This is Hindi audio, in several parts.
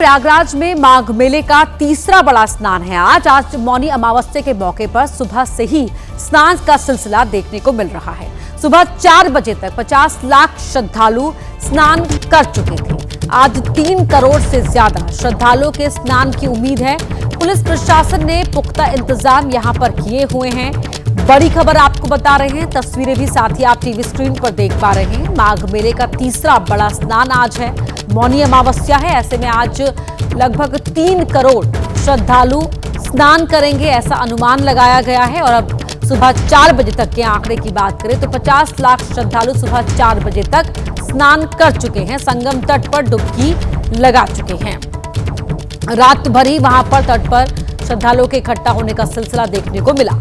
प्रयागराज में माघ मेले का तीसरा बड़ा स्नान है। आज मौनी अमावस्या के मौके पर सुबह से ही स्नान का सिलसिला देखने को मिल रहा है। सुबह 4 बजे तक 50 लाख श्रद्धालु स्नान कर चुके थे। आज 3 करोड़ से ज्यादा श्रद्धालुओं के स्नान की उम्मीद है। पुलिस प्रशासन ने पुख्ता इंतजाम यहां पर किए हुए हैं। बड़ी खबर आपको बता रहे हैं, तस्वीरें भी साथ ही आप टीवी स्क्रीन पर देख पा रहे हैं। माघ मेले का तीसरा बड़ा स्नान आज है। मौनी अमावस्या है, ऐसे में आज लगभग 3 करोड़ श्रद्धालु स्नान करेंगे, ऐसा अनुमान लगाया गया है। और अब सुबह 4 बजे तक के आंकड़े की बात करें तो 50 लाख श्रद्धालु सुबह 4 बजे तक स्नान कर चुके हैं, संगम तट पर डुबकी लगा चुके हैं। रात भर ही वहां पर तट पर श्रद्धालुओं के इकट्ठा होने का सिलसिला देखने को मिला।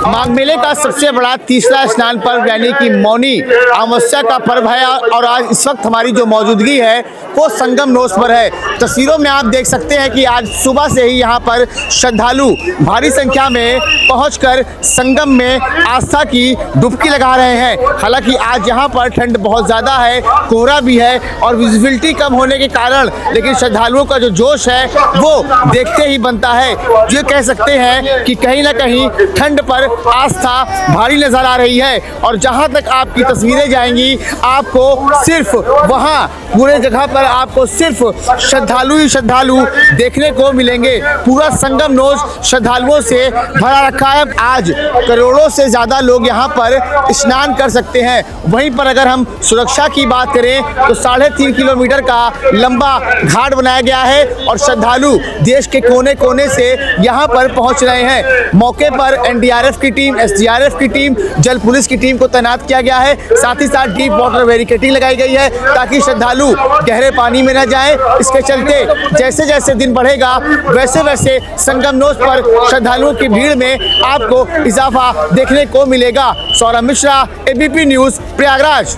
माघ मेले का सबसे बड़ा तीसरा स्नान पर्व यानी कि मौनी अमावस्या का पर्व है और आज इस वक्त हमारी जो मौजूदगी है वो संगम नोस पर है। तस्वीरों में आप देख सकते हैं कि आज सुबह से ही यहाँ पर श्रद्धालु भारी संख्या में पहुंचकर संगम में आस्था की डुबकी लगा रहे हैं। हालांकि आज यहाँ पर ठंड बहुत ज़्यादा है, कोहरा भी है और विजिबिलिटी कम होने के कारण, लेकिन श्रद्धालुओं का जो जोश है वो देखते ही बनता है। ये कह सकते हैं कि कहीं ना कहीं ठंड पर आस्था भारी नजर आ रही है। और जहां तक आपकी तस्वीरें जाएंगी आपको सिर्फ वहां पूरे जगह पर आपको सिर्फ श्रद्धालु ही श्रद्धालु देखने को मिलेंगे। पूरा संगम नोस श्रद्धालुओं से भरा रखा है। आज करोड़ों से ज्यादा लोग यहां पर स्नान कर सकते हैं। वहीं पर अगर हम सुरक्षा की बात करें तो 3.5 किलोमीटर का लंबा घाट बनाया गया है और श्रद्धालु देश के कोने कोने से यहां पर पहुंच रहे हैं। मौके पर एनडीआरएफ की टीम, एसडीआरएफ की टीम, जल पुलिस की टीम को तैनात किया गया है। साथ ही साथ डीप वाटर बैरिकेडिंग लगाई गई है ताकि श्रद्धालु गहरे पानी में न जाएं। इसके चलते जैसे जैसे दिन बढ़ेगा वैसे वैसे संगम नोस पर श्रद्धालुओं की भीड़ में आपको इजाफा देखने को मिलेगा। Saurabh Mishra, ABP news, Prayagraj.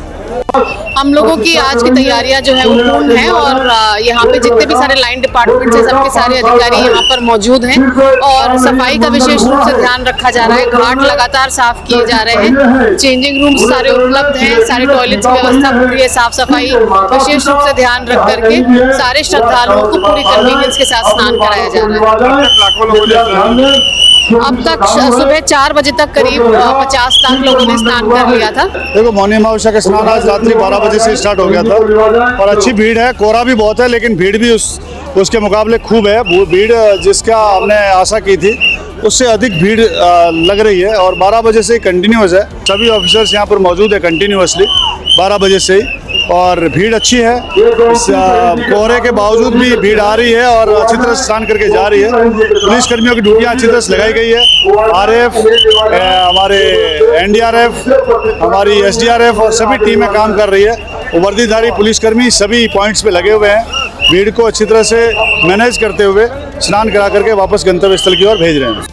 हम लोगों की आज की तैयारियां जो है वो पूर्ण है और यहाँ पे जितने भी सारे लाइन डिपार्टमेंट है सबके सारे अधिकारी यहाँ पर मौजूद हैं और सफाई का विशेष रूप से ध्यान रखा जा रहा है। घाट लगातार साफ किए जा रहे हैं, चेंजिंग रूम्स सारे उपलब्ध हैं, सारे टॉयलेट्स की व्यवस्था पूरी है, साफ सफाई विशेष रूप से ध्यान रख करके सारे श्रद्धालुओं को पूरी कन्वीनियंस के साथ स्नान कराया जा रहा है। अब तक सुबह 4 बजे तक करीब 50 लाख लोगों ने स्नान कर लिया था। देखो, मौनी अमावस्या का स्नान आज रात्रि 12 बजे से स्टार्ट हो गया था और अच्छी भीड़ है। कोहरा भी बहुत है लेकिन भीड़ भी उसके मुकाबले खूब है। वो भीड़ जिसका हमने आशा की थी उससे अधिक भीड़ लग रही है और 12 बजे से कंटिन्यूस है। सभी ऑफिसर्स यहाँ पर मौजूद है कंटिन्यूसली 12 बजे से ही और भीड़ अच्छी है। इस कोहरे के बावजूद भी भीड़ आ रही है और अच्छी तरह से स्नान करके जा रही है। पुलिस कर्मियों की ड्यूटियाँ अच्छी तरह से लगाई गई है। आरएफ, हमारे एनडीआरएफ, हमारी एसडीआरएफ और सभी टीमें काम कर रही है। वर्दीधारी पुलिसकर्मी सभी पॉइंट्स पे लगे हुए हैं। भीड़ को अच्छी तरह से मैनेज करते हुए स्नान करा करके वापस गंतव्य स्थल की ओर भेज रहे हैं।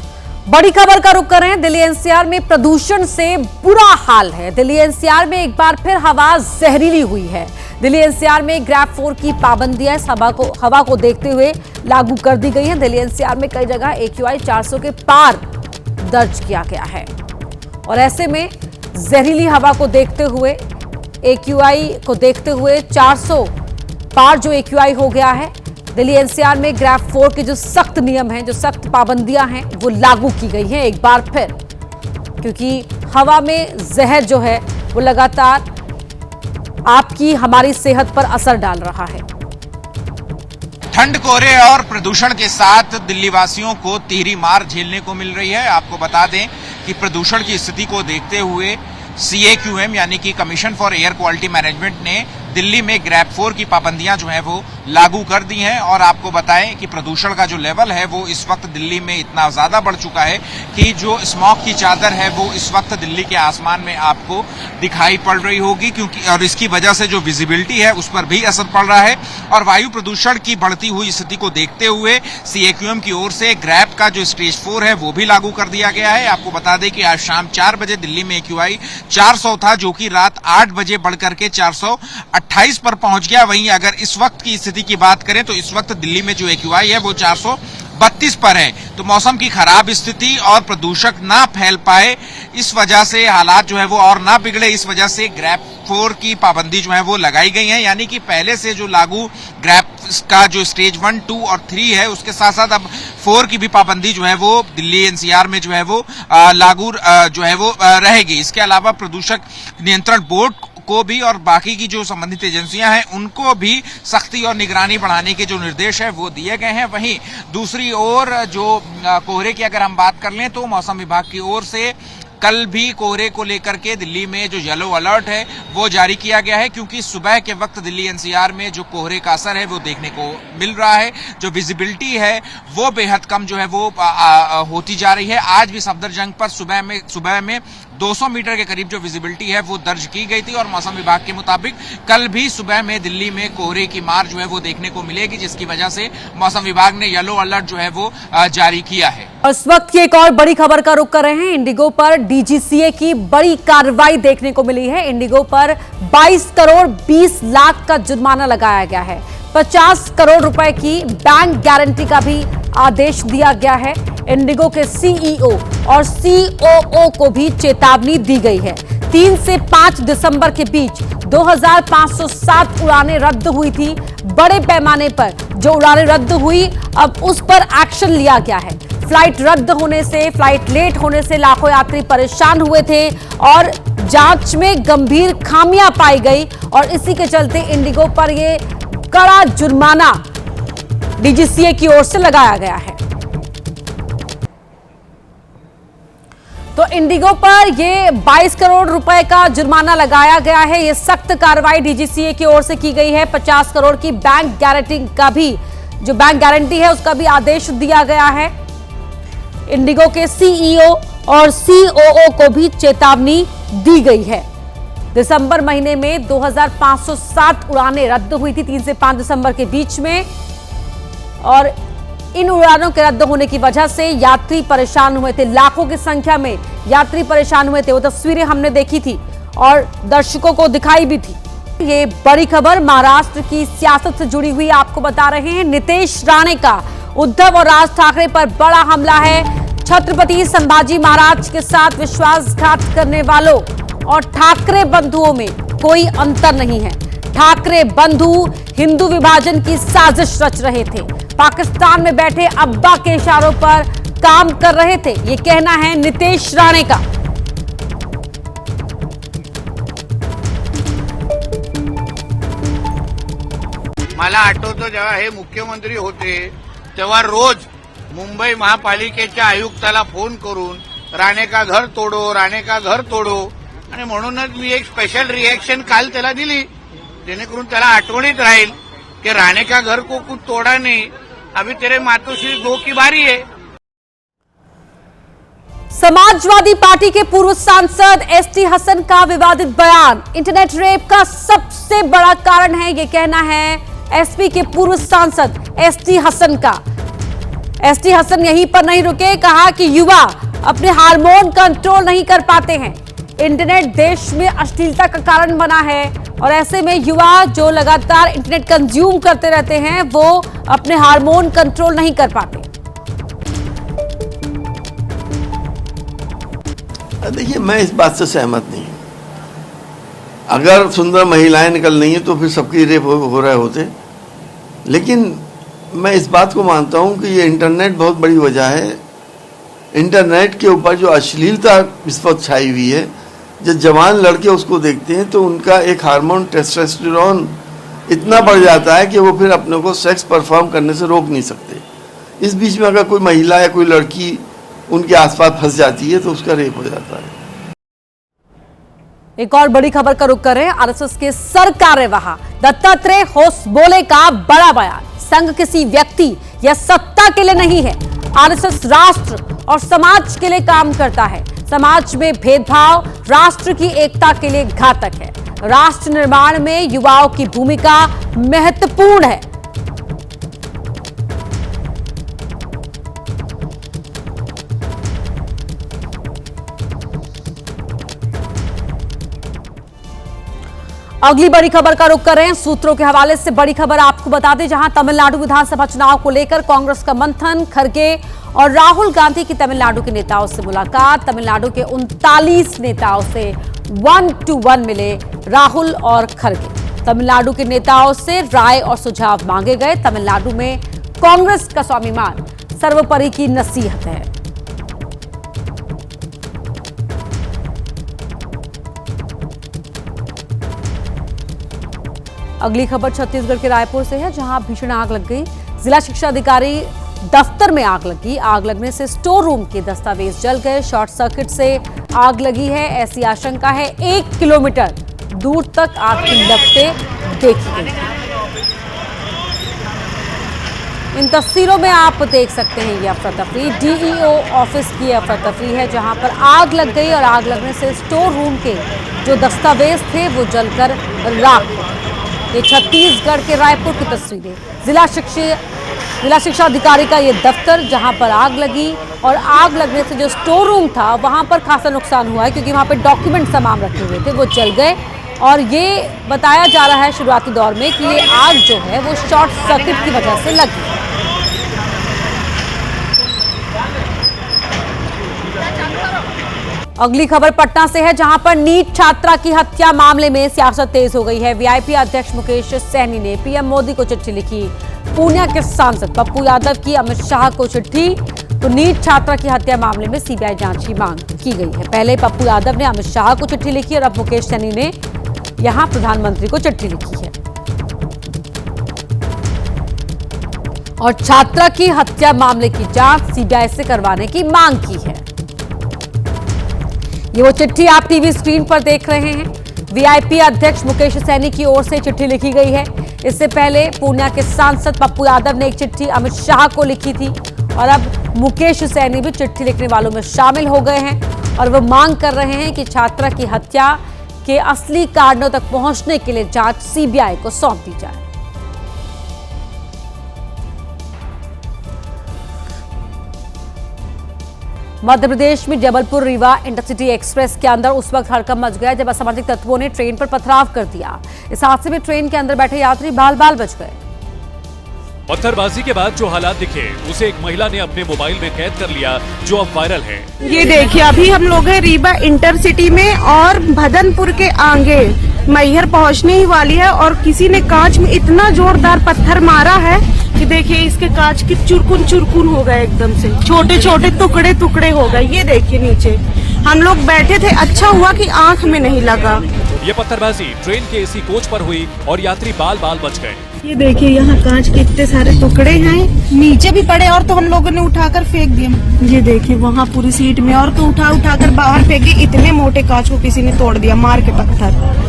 बड़ी खबर का रुख कर रहे हैं। दिल्ली एनसीआर में प्रदूषण से बुरा हाल है। दिल्ली एनसीआर में एक बार फिर हवा जहरीली हुई है। दिल्ली एनसीआर में ग्रैप 4 की पाबंदियां इस हवा को देखते हुए लागू कर दी गई हैं। दिल्ली एनसीआर में कई जगह AQI 400 के पार दर्ज किया गया है और ऐसे में जहरीली हवा को देखते हुए AQI को देखते हुए 400 पार जो AQI हो गया है। दिल्ली एनसीआर में ग्रैप 4 के जो सख्त नियम हैं, जो सख्त पाबंदियां हैं वो लागू की गई हैं एक बार फिर, क्योंकि हवा में जहर जो है वो लगातार आपकी हमारी सेहत पर असर डाल रहा है। ठंड, कोहरे और प्रदूषण के साथ दिल्ली वासियों को तिहरी मार झेलने को मिल रही है। आपको बता दें कि प्रदूषण की स्थिति को देखते हुए CAQM यानी कि commission for air quality management ने दिल्ली में ग्रैप 4 की पाबंदियां जो है वो लागू कर दी हैं। और आपको बताएं कि प्रदूषण का जो लेवल है वो इस वक्त दिल्ली में इतना ज्यादा बढ़ चुका है कि जो स्मॉग की चादर है वो इस वक्त दिल्ली के आसमान में आपको दिखाई पड़ रही होगी, क्योंकि और इसकी वजह से जो विजिबिलिटी है उस पर भी असर पड़ रहा है। और वायु प्रदूषण की बढ़ती हुई स्थिति को देखते हुए CAQM की ओर से ग्रैप का जो स्टेज 4 है वो भी लागू कर दिया गया है। आपको बता दें कि आज शाम 4 बजे दिल्ली में AQI 400 था, जो कि रात 8 बजे बढ़कर के 428 पर पहुंच गया। वहीं अगर इस वक्त की स्थिति की बात करें तो इस वक्त दिल्ली में जो AQI है वो 432 पर है। तो मौसम की खराब स्थिति और प्रदूषक ना फैल पाए, इस वजह से हालात जो है वो और ना बिगड़े, इस वजह से ग्रैप 4 की पाबंदी जो है वो लगाई गई है, यानी कि पहले से जो लागू ग्रैब का जो स्टेज 1, 2 और 3 है, उसके साथ साथ अब 4 की भी पाबंदी जो है वो दिल्ली एनसीआर में जो है वो लागू जो है वो रहेगी। इसके अलावा प्रदूषक नियंत्रण बोर्ड को भी और बाकी की जो संबंधित एजेंसियां हैं उनको भी सख्ती और निगरानी बढ़ाने के जो निर्देश है वो दिए गए हैं। वहीं दूसरी ओर जो कोहरे की अगर हम बात कर लें तो मौसम विभाग की ओर से कल भी कोहरे को लेकर के दिल्ली में जो येलो अलर्ट है वो जारी किया गया है, क्योंकि सुबह के वक्त दिल्ली एनसीआर में जो कोहरे का असर है वो देखने को मिल रहा है। जो विजिबिलिटी है वो बेहद कम जो है वो होती जा रही है। आज भी सफदरजंग पर सुबह में 200 मीटर के करीब जो विजिबिलिटी है वो दर्ज की गई थी और मौसम विभाग के मुताबिक कल भी सुबह में दिल्ली में कोहरे की मार जो है वो देखने को मिलेगी, जिसकी वजह से मौसम विभाग ने येलो अलर्ट जो है वो जारी किया है। इस वक्त की एक और बड़ी खबर का रुख कर रहे हैं। इंडिगो पर डीजीसीए की बड़ी कार्रवाई देखने को मिली है। इंडिगो पर 22 करोड़ 20 लाख का जुर्माना लगाया गया है। 50 करोड़ रुपए की बैंक गारंटी का भी आदेश दिया गया है। इंडिगो के सीईओ और सीओओ को भी चेतावनी दी गई है। 3 से 5 दिसंबर के बीच 2507 उड़ानें रद्द हुई थी। बड़े पैमाने पर जो उड़ानें रद्द हुई, अब उस पर एक्शन लिया गया है। फ्लाइट रद्द होने से, फ्लाइट लेट होने से लाखों यात्री परेशान हुए थे और जांच में गंभीर खामियां पाई गई और इसी के चलते इंडिगो पर यह कड़ा जुर्माना डीजीसीए की ओर से लगाया गया है। तो इंडिगो पर ये 22 करोड़ रुपए का जुर्माना लगाया गया है। ये सख्त कार्रवाई डीजीसीए की ओर से की गई है। 50 करोड़ की बैंक गारंटी का भी, जो बैंक गारंटी है उसका भी आदेश दिया गया है। इंडिगो के सीईओ और सीओओ को भी चेतावनी दी गई है। दिसंबर महीने में 2507 उड़ानें रद्द हुई थी 3 से 5 दिसंबर के बीच में, और इन उड़ानों के रद्द होने की वजह से यात्री परेशान हुए थे। लाखों की संख्या में यात्री परेशान हुए थे। वो तस्वीरें हमने देखी थी और दर्शकों को दिखाई भी थी। ये बड़ी खबर महाराष्ट्र की सियासत से जुड़ी हुई आपको बता रहे हैं। नीतीश राणे का उद्धव और राज ठाकरे पर बड़ा हमला है। छत्रपति संभाजी महाराज के साथ विश्वासघात करने वालों और ठाकरे बंधुओं में कोई अंतर नहीं है। ठाकरे बंधु हिंदू विभाजन की साजिश रच रहे थे। पाकिस्तान में बैठे अब्बा के इशारों पर काम कर रहे थे, ये कहना है नीतीश राणे का। मला आठवतं जेव्हा हे मुख्यमंत्री होते तेव्हा रोज मुंबई महापालिकेच्या आयुक्ताला फोन करून राणे का घर तोडो, राणे का घर तोडो, आणि म्हणूनच मी एक स्पेशल रिएक्शन काल त्याला दिली, जेणेकरून त्याला आठवणीत राहील कि राणे का घर को कुछ तोड़ा नहीं, अभी तेरे मातोश्री 2 की बारी है। समाजवादी पार्टी के पूर्व सांसद एसटी हसन का विवादित बयान इंटरनेट रेप का सबसे बड़ा कारण है, यह कहना है एसपी के पूर्व सांसद एसटी हसन का। एसटी हसन यहीं पर नहीं रुके, कहा कि युवा अपने हार्मोन कंट्रोल नहीं कर पाते हैं। इंटरनेट देश में अश्लीलता का कारण बना है और ऐसे में युवा जो लगातार इंटरनेट कंज्यूम करते रहते हैं वो अपने हार्मोन कंट्रोल नहीं कर पाते। देखिए, मैं इस बात से सहमत नहीं हूं। अगर सुंदर महिलाएं निकल रही हैं तो फिर सबकी रेप हो रहे होते, लेकिन मैं इस बात को मानता हूं कि ये इंटरनेट बहुत बड़ी वजह है। इंटरनेट के ऊपर जो अश्लीलता इस वक्त छाई हुई है, जब जवान लड़के उसको देखते हैं तो उनका एक हार्मोन टेस्टोस्टेरोन इतना बढ़ जाता है कि वो फिर अपने को सेक्स परफॉर्म करने से रोक नहीं सकते। इस बीच में अगर कोई महिला या कोई लड़की उनके आसपास फंस जाती है तो उसका रेप हो जाता है। एक और बड़ी खबर का रुख करें। आरएसएस के सर कार्यवाह दत्तात्रेय होसबोले का बड़ा बयान। संघ किसी व्यक्ति या सत्ता के लिए नहीं है। आरएसएस राष्ट्र और समाज के लिए काम करता है। समाज में भेदभाव राष्ट्र की एकता के लिए घातक है। राष्ट्र निर्माण में युवाओं की भूमिका महत्वपूर्ण है। अगली बड़ी खबर का रुख कर रहे हैं। सूत्रों के हवाले से बड़ी खबर आपको बता दें, जहां तमिलनाडु विधानसभा चुनाव को लेकर कांग्रेस का मंथन, खरगे और राहुल गांधी की तमिलनाडु के नेताओं से मुलाकात। तमिलनाडु के 39 नेताओं से 1-to-1 मिले राहुल और खड़गे। तमिलनाडु के नेताओं से राय और सुझाव मांगे गए। तमिलनाडु में कांग्रेस का स्वाभिमान सर्वोपरि की नसीहत है। अगली खबर छत्तीसगढ़ के रायपुर से है, जहां भीषण आग लग गई। जिला शिक्षा अधिकारी दफ्तर में आग लगी। आग लगने से स्टोर रूम के दस्तावेज जल गए। शॉर्ट सर्किट से आग लगी है, ऐसी आशंका है। 1 किलोमीटर दूर तक आग की लपटें देखी गई। इन तस्वीरों में आप देख सकते हैं ये अफरा तफरी डीईओ ऑफिस की अफरा तफरी है, जहां पर आग लग गई और आग लगने से स्टोर रूम के जो दस्तावेज थे वो जलकर राख हो गए। ये छत्तीसगढ़ के रायपुर की तस्वीरें। जिला शिक्षा अधिकारी का ये दफ्तर, जहां पर आग लगी और आग लगने से जो स्टोर रूम था वहां पर खासा नुकसान हुआ है, क्योंकि वहां पर डॉक्यूमेंट सामान रखे हुए थे वो जल गए। और ये बताया जा रहा है शुरुआती दौर में कि ये आग जो है वो शॉर्ट सर्किट की वजह से लगी। अगली खबर पटना से है, जहां पर नीट छात्रा की हत्या मामले में सियासत तेज हो गई है। वीआईपी अध्यक्ष मुकेश सैनी ने पीएम मोदी को चिट्ठी लिखी। पूर्णिया के सांसद पप्पू यादव की अमित शाह को चिट्ठी। तो नीट छात्रा की हत्या मामले में सीबीआई जांच की मांग की गई है। पहले पप्पू यादव ने अमित शाह को चिट्ठी लिखी और अब मुकेश सैनी ने यहां प्रधानमंत्री को चिट्ठी लिखी है और छात्रा की हत्या मामले की जांच सीबीआई से करवाने की मांग की है। ये वो चिट्ठी आप टीवी स्क्रीन पर देख रहे हैं। वीआईपी अध्यक्ष मुकेश सैनी की ओर से चिट्ठी लिखी गई है। इससे पहले पूर्णिया के सांसद पप्पू यादव ने एक चिट्ठी अमित शाह को लिखी थी और अब मुकेश सैनी भी चिट्ठी लिखने वालों में शामिल हो गए हैं और वो मांग कर रहे हैं कि छात्रा की हत्या के असली कारणों तक पहुंचने के लिए जांच सीबीआई को सौंप दी जाए। मध्य प्रदेश में जबलपुर रीवा इंटरसिटी एक्सप्रेस के अंदर उस वक्त हड़कंप मच गया जब असामाजिक तत्वों ने ट्रेन पर पथराव कर दिया। इस हादसे में ट्रेन के अंदर बैठे यात्री बाल बाल बच गए। पत्थरबाजी के बाद जो हालात दिखे उसे एक महिला ने अपने मोबाइल में कैद कर लिया, जो अब वायरल है। ये देखिए, अभी हम लोग हैं रीवा इंटरसिटी में और भदनपुर के आगे मैहर पहुंचने ही वाली है और किसी ने कांच में इतना जोरदार पत्थर मारा है कि देखिए इसके कांच की चुरकुन हो गए, एकदम से छोटे छोटे टुकड़े टुकड़े हो गए। ये देखिए नीचे हम लोग बैठे थे, अच्छा हुआ कि आंख में नहीं लगा। ये पत्थरबाजी ट्रेन के एसी कोच पर हुई और यात्री बाल बाल बच गए। ये देखिए यहाँ कांच के इतने सारे टुकड़े हैं, नीचे भी पड़े और तो हम लोगों ने उठाकर फेंक दिए। ये देखिए वहाँ पूरी सीट में और तो उठाकर बाहर फेंके। इतने मोटे कांच को किसी ने तोड़ दिया मार के पत्थर,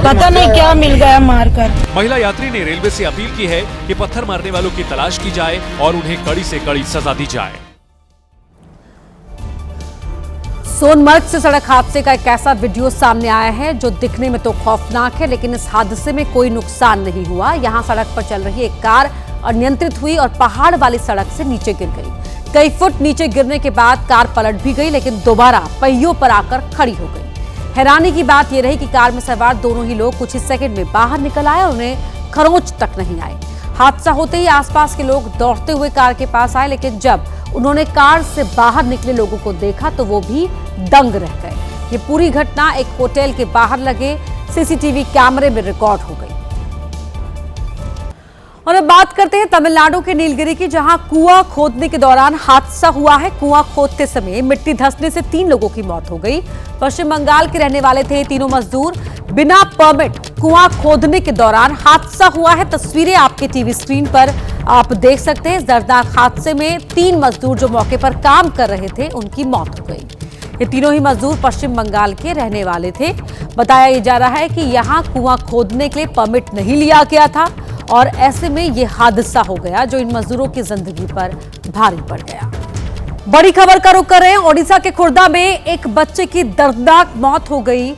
पता नहीं क्या मिल गया मारकर। महिला यात्री ने रेलवे से अपील की है कि पत्थर मारने वालों की तलाश की जाए और उन्हें कड़ी से कड़ी सजा दी जाए। सोनमर्ग से सड़क हादसे का एक ऐसा वीडियो सामने आया है जो दिखने में तो खौफनाक है, लेकिन इस हादसे में कोई नुकसान नहीं हुआ। यहां सड़क पर चल रही एक कार अनियंत्रित हुई और पहाड़ वाली सड़क से नीचे गिर गई। कई फुट नीचे गिरने के बाद कार पलट भी गई, लेकिन दोबारा पहियों पर आकर खड़ी हो गई। हैरानी की बात यह रही कि कार में सवार दोनों ही लोग कुछ ही सेकंड में बाहर निकल आए और उन्हें खरोंच तक नहीं आए। हादसा होते ही आसपास के लोग दौड़ते हुए कार के पास आए, लेकिन जब उन्होंने कार से बाहर निकले लोगों को देखा तो वो भी दंग रह गए। ये पूरी घटना एक होटल के बाहर लगे सीसीटीवी कैमरे में रिकॉर्ड हो गई। और अब बात करते हैं तमिलनाडु के नीलगिरी की, जहां कुआं खोदने के दौरान हादसा हुआ है। कुआं खोदते समय मिट्टी धंसने से 3 लोगों की मौत हो गई। पश्चिम बंगाल के रहने वाले थे तीनों मजदूर। बिना परमिट कुआं खोदने के दौरान हादसा हुआ है। तस्वीरें आपके टीवी स्क्रीन पर आप देख सकते हैं। दर्दनाक हादसे में 3 मजदूर जो मौके पर काम कर रहे थे उनकी मौत हो गई। ये तीनों ही मजदूर पश्चिम बंगाल के रहने वाले थे। बताया जा रहा है कि यहाँ कुआं खोदने के लिए परमिट नहीं लिया गया था और ऐसे में ये हादसा हो गया जो इन मजदूरों की जिंदगी पर भारी पड़ गया। बड़ी खबर का रुख कर रहे हैं। ओडिशा के खुर्दा में एक बच्चे की दर्दनाक मौत हो गई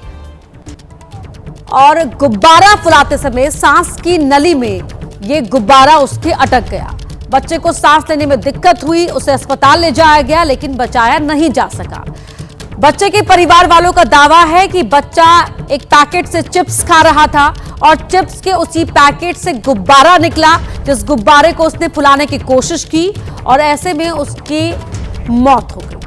और गुब्बारा फुलाते समय सांस की नली में ये गुब्बारा उसके अटक गया। बच्चे को सांस लेने में दिक्कत हुई, उसे अस्पताल ले जाया गया लेकिन बचाया नहीं जा सका। बच्चे के परिवार वालों का दावा है कि बच्चा एक पैकेट से चिप्स खा रहा था और चिप्स के उसी पैकेट से गुब्बारा निकला, जिस गुब्बारे को उसने फुलाने की कोशिश की और ऐसे में उसकी मौत हो गई।